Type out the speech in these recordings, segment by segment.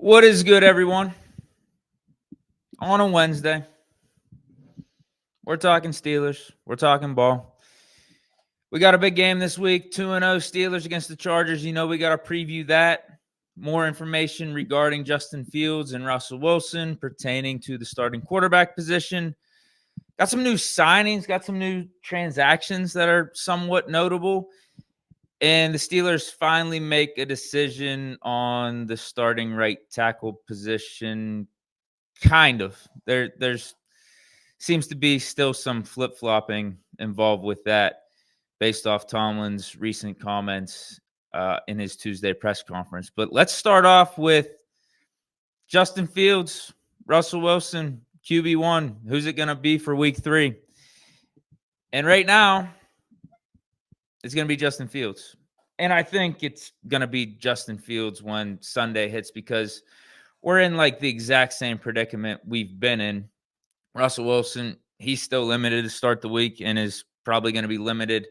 What is good, everyone? On a Wednesday, we're talking Steelers. We're talking ball. We got a big game this week, 2-0 Steelers against the Chargers. You know, we got to preview that. More information regarding Justin Fields and Russell Wilson pertaining to the starting quarterback position. Got some new signings, got some new transactions that are somewhat notable. And the Steelers finally make a decision on the starting right tackle position. Kind of. There's seems to be still some flip-flopping involved with that based off Tomlin's recent comments in his Tuesday press conference. But let's start off with Justin Fields, Russell Wilson, QB1. Who's it going to be for week 3? And right now, it's going to be Justin Fields. And I think it's going to be Justin Fields when Sunday hits because we're in like the exact same predicament we've been in. Russell Wilson, he's still limited to start the week and is probably going to be limited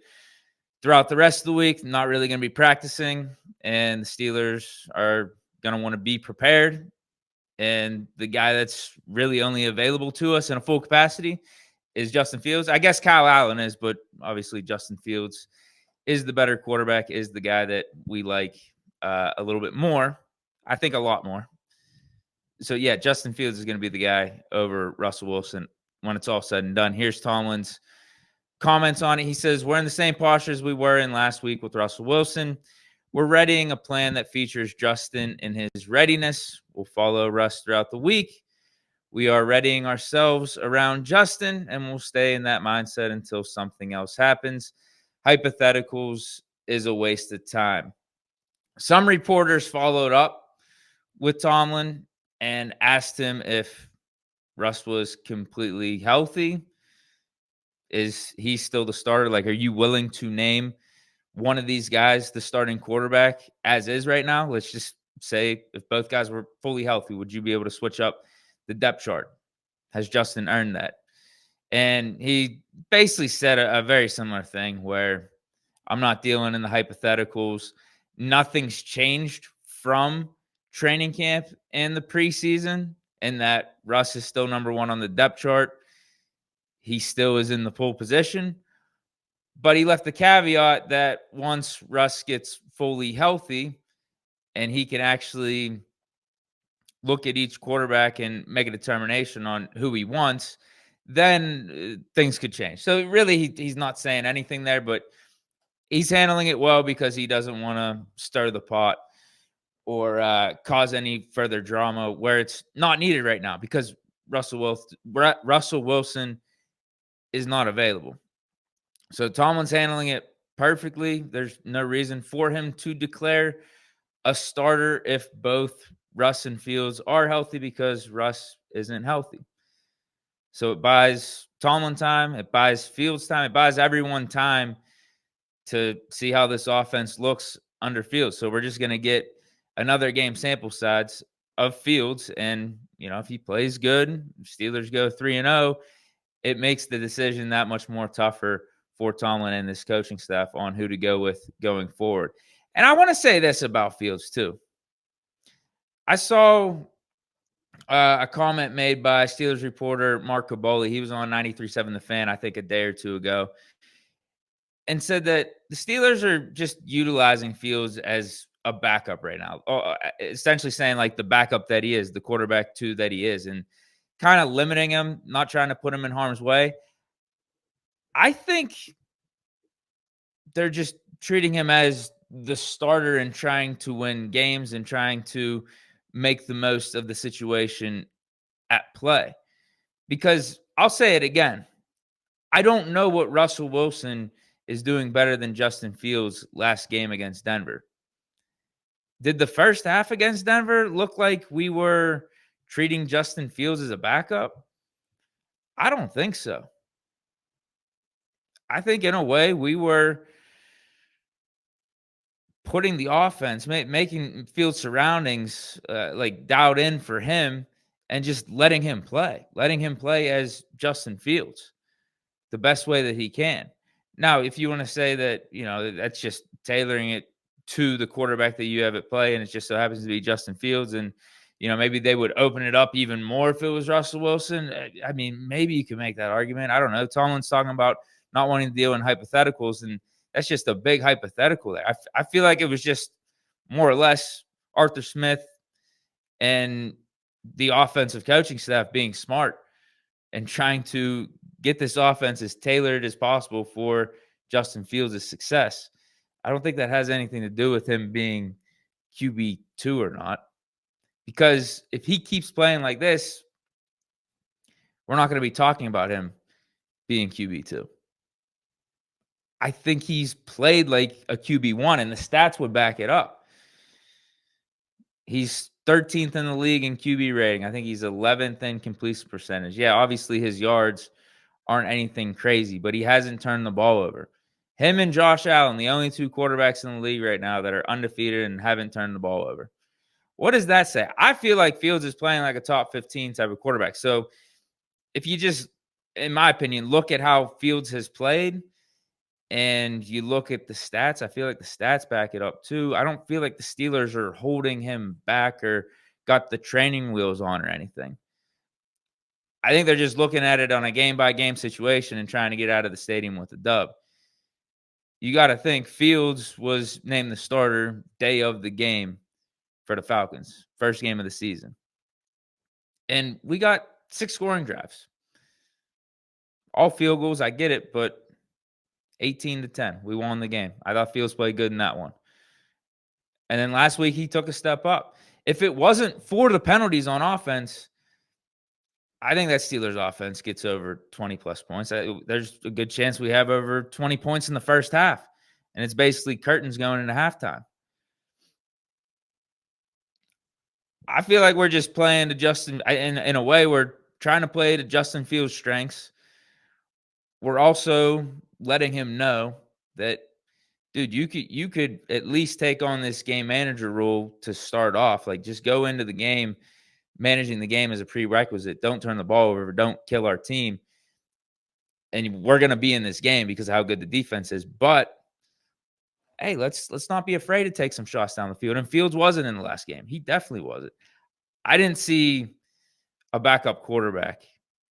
throughout the rest of the week. Not really going to be practicing. And the Steelers are going to want to be prepared. And the guy that's really only available to us in a full capacity is Justin Fields. I guess Kyle Allen is, but obviously Justin Fields is the better quarterback, is the guy that we like a little bit more. I think a lot more. So, yeah, Justin Fields is going to be the guy over Russell Wilson when it's all said and done. Here's Tomlin's comments on it. He says, we're in the same posture as we were in last week with Russell Wilson. We're readying a plan that features Justin in his readiness. We'll follow Russ throughout the week. We are readying ourselves around Justin, and we'll stay in that mindset until something else happens. Hypotheticals is a waste of time. Some reporters followed up with Tomlin and asked him if Russ was completely healthy. Is he still the starter? Like, are you willing to name one of these guys the starting quarterback as is right now? Let's just say if both guys were fully healthy, would you be able to switch up the depth chart? Has Justin earned that? And he basically said a very similar thing where I'm not dealing in the hypotheticals. Nothing's changed from training camp and the preseason, and that Russ is still number one on the depth chart. He still is in the pole position, but he left the caveat that once Russ gets fully healthy and he can actually look at each quarterback and make a determination on who he wants, then things could change. So really, he's not saying anything there, but he's handling it well because he doesn't want to stir the pot or cause any further drama where it's not needed right now because Russell Wilson is not available. So Tomlin's handling it perfectly. There's no reason for him to declare a starter if both Russ and Fields are healthy because Russ isn't healthy. So it buys Tomlin time, it buys Fields time, it buys everyone time to see how this offense looks under Fields. So we're just going to get another game sample size of Fields. And, you know, if he plays good, Steelers go 3-0, it makes the decision that much more tougher for Tomlin and this coaching staff on who to go with going forward. And I want to say this about Fields too. I saw a comment made by Steelers reporter Mark Caboli. He was on 93.7 The Fan, I think a day or two ago, and said that the Steelers are just utilizing Fields as a backup right now, essentially saying like the backup that he is, the quarterback two that he is, and kind of limiting him, not trying to put him in harm's way. I think they're just treating him as the starter and trying to win games and trying to make the most of the situation at play. Because I'll say it again, I don't know what Russell Wilson is doing better than Justin Fields last game against Denver. Did the first half against Denver look like we were treating Justin Fields as a backup? I don't think so. I think in a way we were putting the offense, making field surroundings like dialed in for him and just letting him play as Justin Fields the best way that he can. Now, if you want to say that, you know, that's just tailoring it to the quarterback that you have at play and it just so happens to be Justin Fields and Maybe they would open it up even more if it was Russell Wilson. I mean, maybe you could make that argument. I don't know. Tomlin's talking about not wanting to deal in hypotheticals, and that's just a big hypothetical there. I feel like it was just more or less Arthur Smith and the offensive coaching staff being smart and trying to get this offense as tailored as possible for Justin Fields' success. I don't think that has anything to do with him being QB2 or not. Because if he keeps playing like this, we're not going to be talking about him being QB2. I think he's played like a QB1, and the stats would back it up. He's 13th in the league in QB rating. I think he's 11th in completion percentage. Yeah, obviously his yards aren't anything crazy, but he hasn't turned the ball over. Him and Josh Allen, the only two quarterbacks in the league right now that are undefeated and haven't turned the ball over. What does that say? I feel like Fields is playing like a top 15 type of quarterback. So if you just, in my opinion, look at how Fields has played and you look at the stats, I feel like the stats back it up too. I don't feel like the Steelers are holding him back or got the training wheels on or anything. I think they're just looking at it on a game-by-game situation and trying to get out of the stadium with a dub. You got to think Fields was named the starter day of the game for the Falcons, first game of the season. And we got 6 scoring drives. All field goals, I get it, but 18-10, we won the game. I thought Fields played good in that one. And then last week, he took a step up. If it wasn't for the penalties on offense, I think that Steelers offense gets over 20-plus points. There's a good chance we have over 20 points in the first half. And it's basically curtains going into halftime. I feel like we're just playing to Justin in a way. We're trying to play to Justin Fields' strengths. We're also letting him know that, dude, you could at least take on this game manager role to start off. Like, just go into the game managing the game as a prerequisite. Don't turn the ball over. Don't kill our team. And we're going to be in this game because of how good the defense is. But hey, let's not be afraid to take some shots down the field. And Fields wasn't in the last game. He definitely wasn't. I didn't see a backup quarterback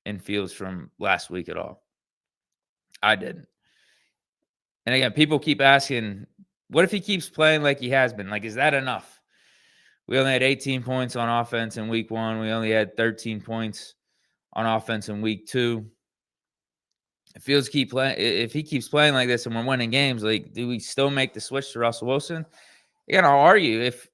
in Fields from last week at all. I didn't. And again, people keep asking, what if he keeps playing like he has been? Like, is that enough? We only had 18 points on offense in week 1. We only had 13 points on offense in week 2. If he keeps playing like this and we're winning games, like, do we still make the switch to Russell Wilson? Again, I'll argue if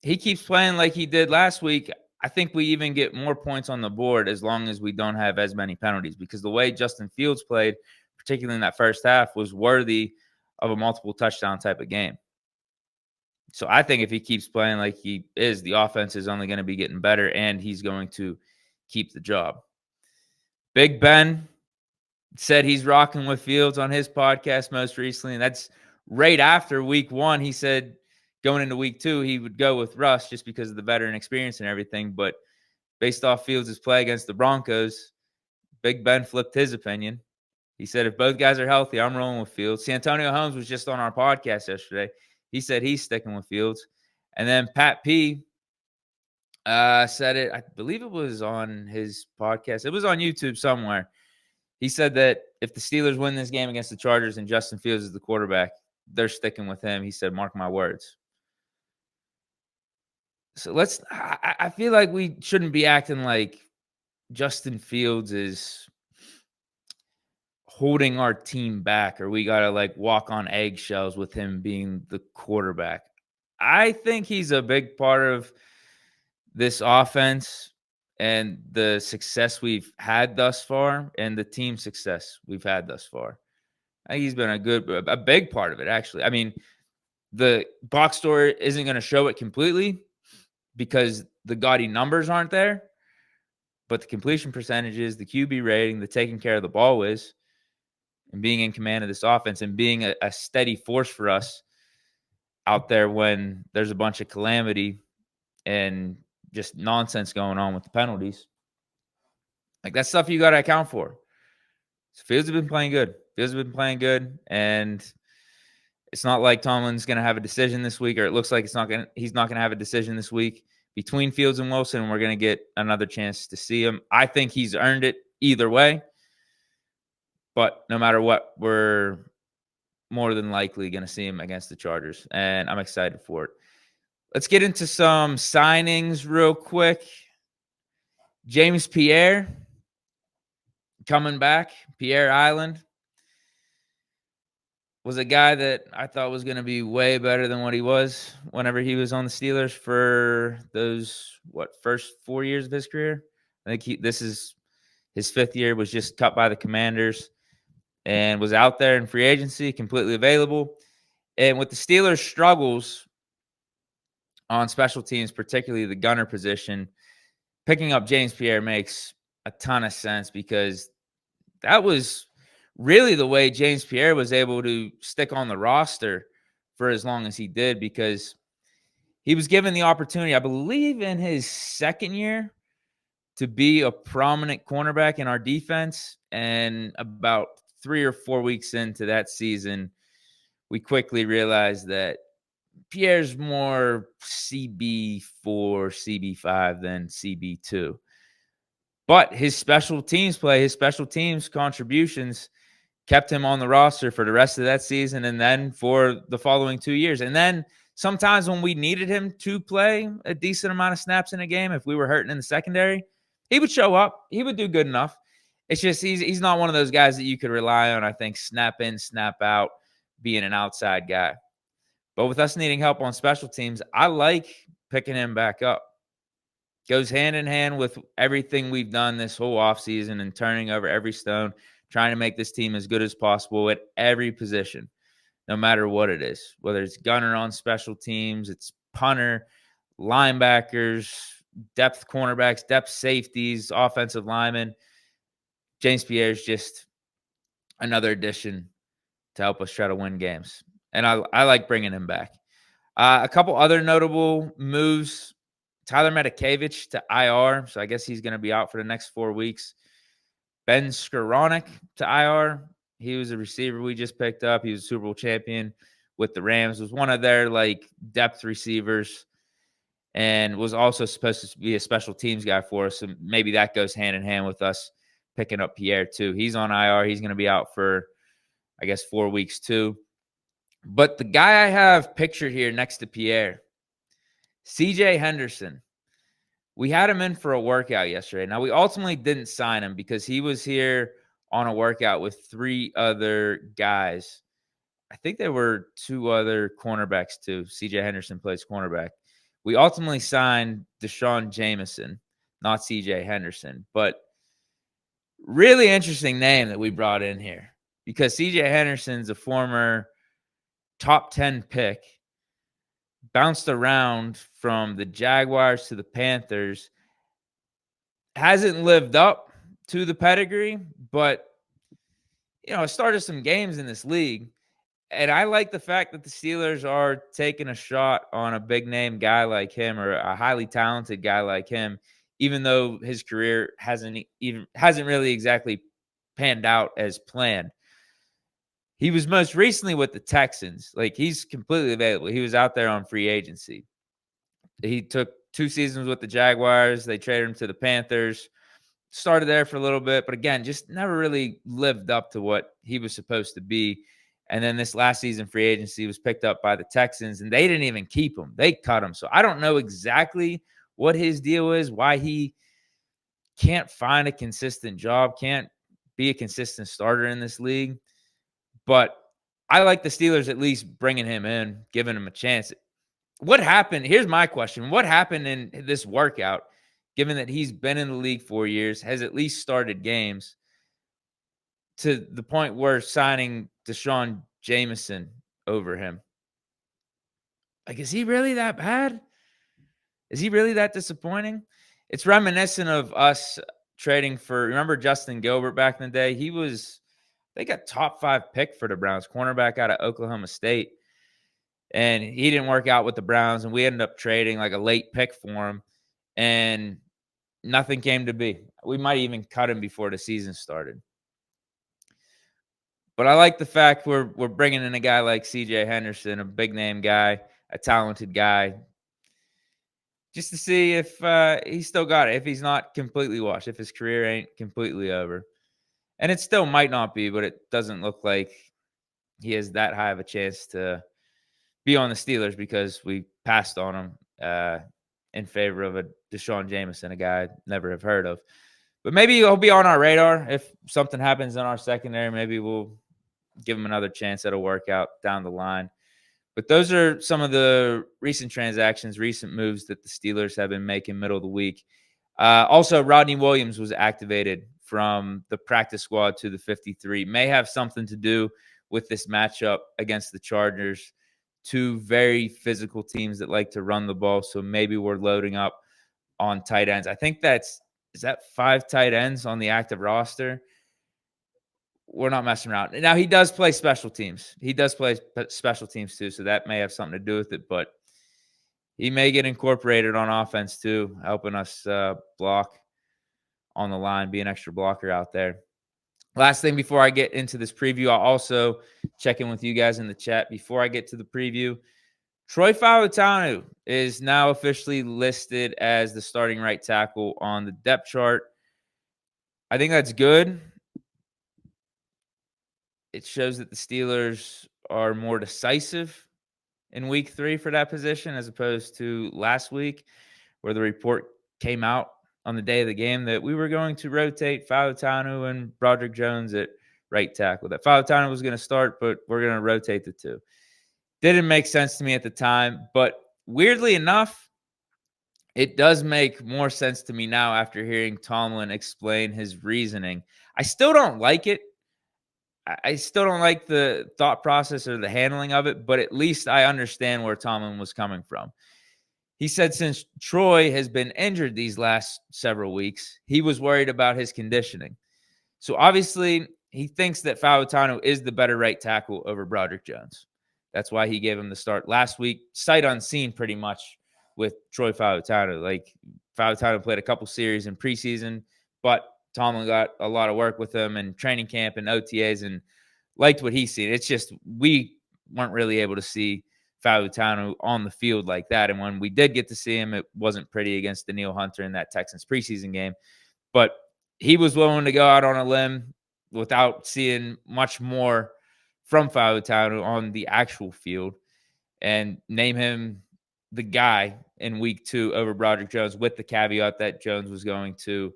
he keeps playing like he did last week, I think we even get more points on the board as long as we don't have as many penalties, because the way Justin Fields played, particularly in that first half, was worthy of a multiple touchdown type of game. So I think if he keeps playing like he is, the offense is only going to be getting better and he's going to keep the job. Big Ben said he's rocking with Fields on his podcast most recently, and that's right after week 1. He said going into week 2, he would go with Russ just because of the veteran experience and everything. But based off Fields' play against the Broncos, Big Ben flipped his opinion. He said, if both guys are healthy, I'm rolling with Fields. Santonio Holmes was just on our podcast yesterday. He said he's sticking with Fields. And then Pat P said it, I believe it was on his podcast. It was on YouTube somewhere. He said that if the Steelers win this game against the Chargers and Justin Fields is the quarterback, they're sticking with him. He said, mark my words. So I feel like we shouldn't be acting like Justin Fields is holding our team back, or we got to like walk on eggshells with him being the quarterback. I think he's a big part of this offense and the success we've had thus far and the team success we've had thus far. I think he's been a big part of it, actually. I mean, the box score isn't going to show it completely because the gaudy numbers aren't there, but the completion percentages, the QB rating, the taking care of the ball is, and being in command of this offense and being a steady force for us out there when there's a bunch of calamity and just nonsense going on with the penalties. Like, that's stuff you got to account for. So Fields has been playing good. And it's not like Tomlin's going to have a decision this week, or it looks like he's not going to have a decision this week between Fields and Wilson, and we're going to get another chance to see him. I think he's earned it either way. But no matter what, we're more than likely going to see him against the Chargers, and I'm excited for it. Let's get into some signings real quick. James Pierre coming back. Pierre Island was a guy that I thought was going to be way better than what he was whenever he was on the Steelers for those, first 4 years of his career. I think this is his 5th year, was just cut by the Commanders and was out there in free agency, completely available. And with the Steelers' struggles on special teams, particularly the gunner position, picking up James Pierre makes a ton of sense, because that was really the way James Pierre was able to stick on the roster for as long as he did, because he was given the opportunity, I believe in his 2nd year, to be a prominent cornerback in our defense. And about 3 or 4 weeks into that season, we quickly realized that Pierre's more CB4, CB5 than CB2. But his special teams play, his special teams contributions kept him on the roster for the rest of that season, and then for the following 2 years. And then sometimes when we needed him to play a decent amount of snaps in a game, if we were hurting in the secondary, he would show up. He would do good enough. It's just he's not one of those guys that you could rely on, I think, snap in, snap out, being an outside guy. But with us needing help on special teams, I like picking him back up. Goes hand in hand with everything we've done this whole offseason and turning over every stone, trying to make this team as good as possible at every position, no matter what it is. Whether it's gunner on special teams, it's punter, linebackers, depth cornerbacks, depth safeties, offensive linemen. James Pierre is just another addition to help us try to win games. And I like bringing him back. A couple other notable moves. Tyler Medikevich to IR, so I guess he's going to be out for the next 4 weeks. Ben Skoranek to IR. He was a receiver we just picked up. He was a Super Bowl champion with the Rams, was one of their depth receivers, and was also supposed to be a special teams guy for us. So maybe that goes hand in hand with us picking up Pierre too. He's on IR. He's going to be out for, I guess, 4 weeks too. But the guy I have pictured here next to Pierre, CJ Henderson. We had him in for a workout yesterday. Now, we ultimately didn't sign him because he was here on a workout with 3 other guys. I think there were 2 other cornerbacks too. CJ Henderson plays cornerback. We ultimately signed Deshaun Jameson, not CJ Henderson. But really interesting name that we brought in here, because CJ Henderson's a former top 10 pick, bounced around from the Jaguars to the Panthers, hasn't lived up to the pedigree, but, started some games in this league. And I like the fact that the Steelers are taking a shot on a big name guy like him, or a highly talented guy like him, even though his career hasn't really exactly panned out as planned. He was most recently with the Texans. He's completely available. He was out there on free agency. He took 2 seasons with the Jaguars. They traded him to the Panthers. Started there for a little bit, but again, just never really lived up to what he was supposed to be. And then this last season, free agency, was picked up by the Texans, and they didn't even keep him. They cut him. So I don't know exactly what his deal is, why he can't find a consistent job, can't be a consistent starter in this league. But I like the Steelers at least bringing him in, giving him a chance. What happened? Here's my question. What happened in this workout, given that he's been in the league 4 years, has at least started games, to the point where signing Deshaun Jameson over him? Is he really that bad? Is he really that disappointing? It's reminiscent of us trading for, remember Justin Gilbert back in the day? He was, they got top 5 pick for the Browns, cornerback out of Oklahoma State. And he didn't work out with the Browns, and we ended up trading a late pick for him, and nothing came to be. We might even cut him before the season started. But I like the fact we're bringing in a guy like CJ Henderson, a big name guy, a talented guy. just to see if he's still got it, if he's not completely washed, if his career ain't completely over. And it still might not be, but it doesn't look like he has that high of a chance to be on the Steelers because we passed on him in favor of a Deshaun Jameson, a guy I'd never have heard of. But maybe he'll be on our radar if something happens in our secondary. Maybe we'll give him another chance at a workout down the line. But those are some of the recent transactions, recent moves that the Steelers have been making middle of the week. Also, Rodney Williams was activated from the practice squad to the 53. May have something to do with this matchup against the Chargers. Two very physical teams that like to run the ball. So maybe we're loading up on tight ends. I think is that 5 tight ends on the active roster? We're not messing around. Now, he does play special teams. He does play special teams too, so that may have something to do with it, but he may get incorporated on offense too, helping us block on the line, be an extra blocker out there. Last thing before I get into this preview, I'll also check in with you guys in the chat before I get to the preview. Troy Fautanu is now officially listed as the starting right tackle on the depth chart. I think that's good. It shows that the Steelers are more decisive in week 3 for that position as opposed to last week, where the report came out on the day of the game that we were going to rotate Fautanu and Broderick Jones at right tackle. That Fautanu was going to start, but we're going to rotate the two. Didn't make sense to me at the time, but weirdly enough, it does make more sense to me now after hearing Tomlin explain his reasoning. I still don't like it. I still don't like the thought process or the handling of it, but at least I understand where Tomlin was coming from. He said since Troy has been injured these last several weeks, he was worried about his conditioning. So obviously, he thinks that Fautanu is the better right tackle over Broderick Jones. That's why he gave him the start last week, sight unseen pretty much with Troy Fautanu. Like, Fautanu played a couple series in preseason, but Tomlin got a lot of work with him in training camp and OTAs and liked what he's seen. It's just we weren't really able to see Fautanu on the field like that. And when we did get to see him, it wasn't pretty against Danielle Hunter in that Texans preseason game. But he was willing to go out on a limb without seeing much more from Fautanu on the actual field and name him the guy in week 2 over Broderick Jones, with the caveat that Jones was going to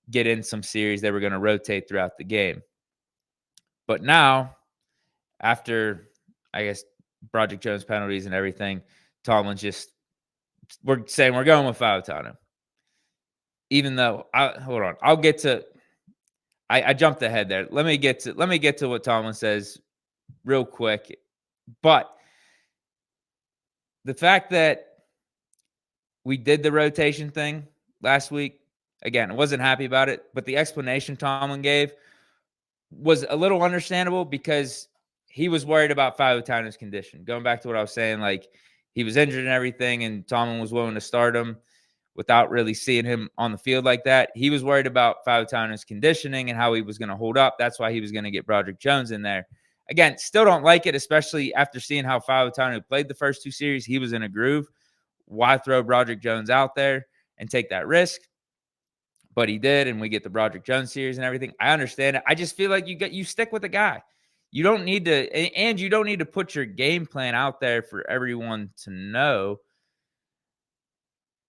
get in some series. They were going to rotate throughout the game. But now, after, I guess, Broderick Jones penalties and everything, Tomlin we're saying we're going with Fautanu. Even though, hold on, I'll get to, I jumped ahead there. Let me get to what Tomlin says real quick. But the fact that we did the rotation thing last week, again, I wasn't happy about it, but the explanation Tomlin gave was a little understandable because he was worried about Fautanu's condition. Going back to what I was saying, like, he was injured and everything, and Tomlin was willing to start him without really seeing him on the field like that. He was worried about Fautanu's conditioning and how he was going to hold up. That's why he was going to get Broderick Jones in there. Again, still don't like it, especially after seeing how Fautanu played the first 2 series. He was in a groove. Why throw Broderick Jones out there and take that risk? But he did, and we get the Broderick Jones series and everything. I understand it. I just feel like you stick with the guy. You don't need to, and you don't need to put your game plan out there for everyone to know.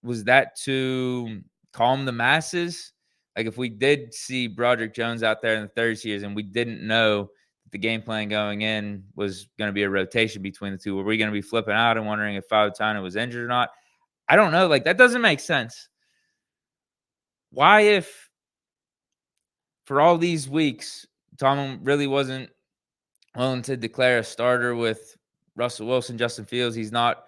Was that to calm the masses? Like, if we did see Broderick Jones out there in the third series and we didn't know that the game plan going in was going to be a rotation between the two, were we going to be flipping out and wondering if Fautanu was injured or not? I don't know. Like, that doesn't make sense. Why, if for all these weeks, Tomlin really wasn't willing to declare a starter with Russell Wilson, Justin Fields, he's not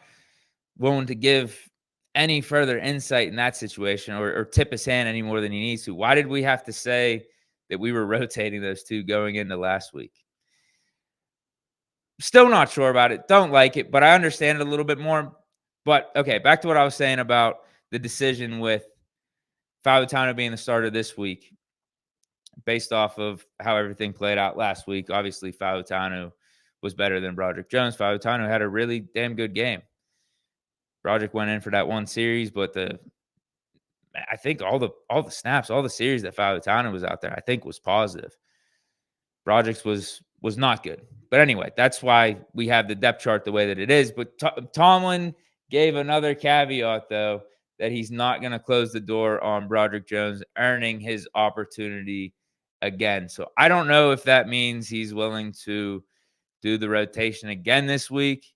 willing to give any further insight in that situation or tip his hand any more than he needs to. Why did we have to say that we were rotating those two going into last week? Still not sure about it. Don't like it, but I understand it a little bit more. But, okay, back to what I was saying about the decision with Fautanu being the starter this week based off of how everything played out last week. Obviously, Fautanu was better than Broderick Jones. Fautanu had a really damn good game. Broderick went in for that one series, but I think all the snaps, all the series that Fautanu was out there, I think was positive. Broderick's was not good. But anyway, that's why we have the depth chart the way that it is. But Tomlin gave another caveat, though, that he's not going to close the door on Broderick Jones earning his opportunity again. So I don't know if that means he's willing to do the rotation again this week.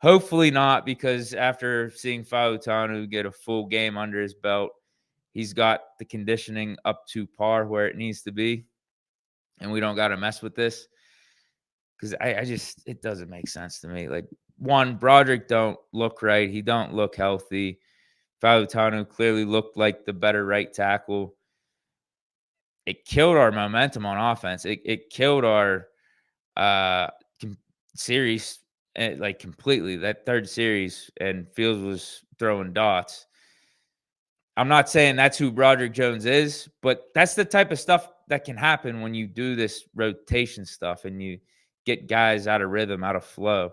Hopefully not, because after seeing Fautanu get a full game under his belt, he's got the conditioning up to par where it needs to be. And we don't got to mess with this. Because I just, it doesn't make sense to me. Like, one, Broderick don't look right. He don't look healthy. Fautanu clearly looked like the better right tackle. It killed our momentum on offense. It killed our series, like, completely. That third series, and Fields was throwing dots. I'm not saying that's who Broderick Jones is, but that's the type of stuff that can happen when you do this rotation stuff and you get guys out of rhythm, out of flow.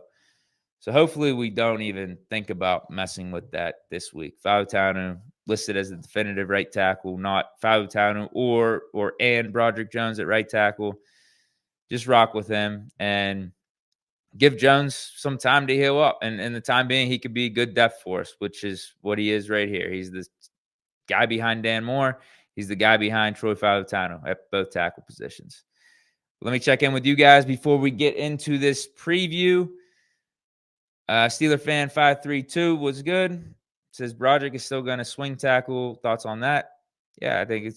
So hopefully we don't even think about messing with that this week. Fautanu listed as the definitive right tackle, not Fautanu and Broderick Jones at right tackle. Just rock with him and give Jones some time to heal up. And in the time being, he could be good depth for us, which is what he is right here. He's the guy behind Dan Moore. He's the guy behind Troy Fautanu at both tackle positions. Let me check in with you guys before we get into this preview. Steeler fan 532 was good. Says Broderick is still going to swing tackle. Thoughts on that? Yeah, I think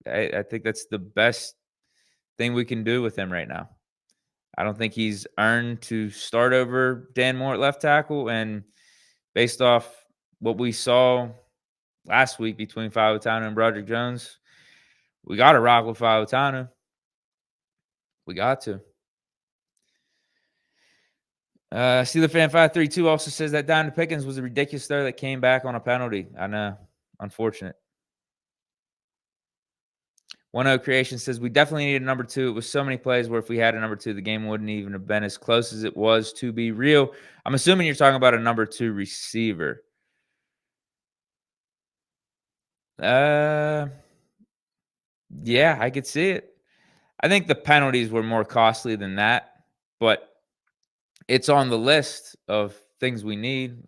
I think that's the best thing we can do with him right now. I don't think he's earned to start over Dan Moore at left tackle. And based off what we saw last week between Fautanu and Broderick Jones, we got to rock with Fautanu. We got to. Steeler fan 532 also says that Dino Pickens was a ridiculous throw that came back on a penalty. I know. Unfortunate. 1-0 Creation says, we definitely need a number 2. It was so many plays where if we had a number 2, the game wouldn't even have been as close as it was to be real. I'm assuming you're talking about a number 2 receiver. Yeah, I could see it. I think the penalties were more costly than that, but it's on the list of things we need,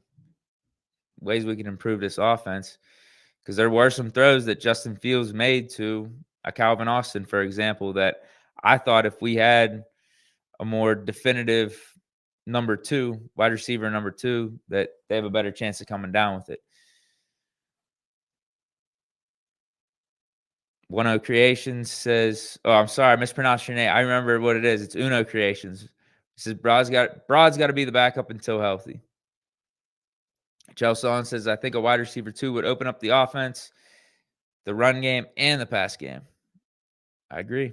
ways we can improve this offense, because there were some throws that Justin Fields made to a Calvin Austin, for example, that I thought if we had a more definitive number 2, wide receiver number 2, that they have a better chance of coming down with it. 1-0 Creations says, oh, I'm sorry, I mispronounced your name. I remember what it is. It's Uno Creations. It says Brod's got to be the backup until healthy. Chelsea says, I think a wide receiver 2 would open up the offense, the run game, and the pass game. I agree.